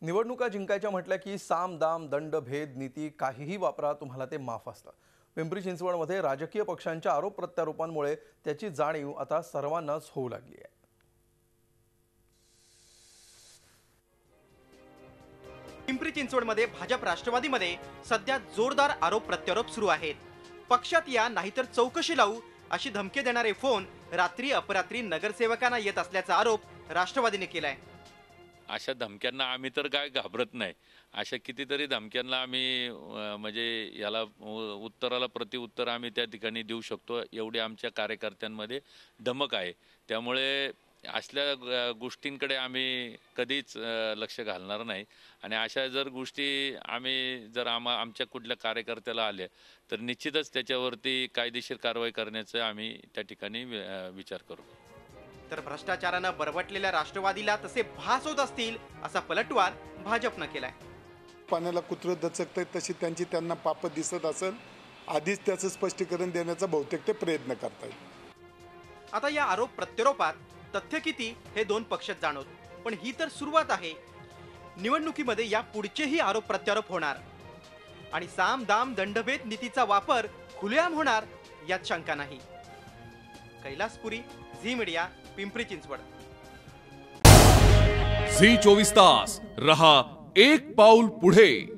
निवडणुका जिंकायच्या म्हटल्या की साम दाम दंड भेद नीती काहीही वापरा, तुम्हाला ते माफ असतं। पिंपरी चिंचवडमध्ये राजकीय पक्षांच्या आरोप प्रत्यारोपांमुळे त्याची जाणीव आता सर्वांनाच होऊ लागली आहे। पिंपरी चिंचवडमध्ये भाजप राष्ट्रवादीमध्ये सध्या जोरदार आरोप प्रत्यारोप सुरू आहेत। पक्षात या नाहीतर चौकशी लावू अशी धमकी देणारे फोन रात्री अपरात्री नगरसेवकांना येत असल्याचा आरोप राष्ट्रवादीने केलाय। अशा धमक्यांना आम्ही तर काय घाबरत नाही। अशा कितीतरी धमक्यांना आम्ही म्हणजे याला उत्तराला प्रतिउत्तर आम्ही त्या ठिकाणी देऊ शकतो, एवढी आमच्या कार्यकर्त्यांमध्ये धमक आहे। त्यामुळे असल्या गोष्टींकडे आम्ही कधीच लक्ष घालणार नाही आणि अशा जर गोष्टी आम्ही जर आमच्या कुठल्या कार्यकर्त्याला आल्या तर निश्चितच त्याच्यावरती कायदेशीर कारवाई करण्याचा आम्ही त्या ठिकाणी विचार करू। तर भ्रष्टाचाराने बरबटलेल्या राष्ट्रवादीला तसे भास होत असतील असा पलटवार भाजपने केलाय। पाण्याला कुत्र दचकतंय तशी त्यांना पाप दिसत असेल, आधीच त्याचं स्पष्टीकरण देण्याचा बहुतेक ते प्रयत्न करतायत। आता या आरोप प्रत्यारोपात तथ्य किती हे दोन पक्षच जाणोत, पण ही तर सुरुवात आहे। निवडणुकीमध्ये या पुढचेही आरोप प्रत्यारोप होणार आणि साम दाम दंडभेद नीतीचा वापर खुलेआम होणार यात शंका नाही। Kailaspuri, Zee media, Pimpri Chinchwad. Zee 24 तास रहा एक पाऊल पुढे।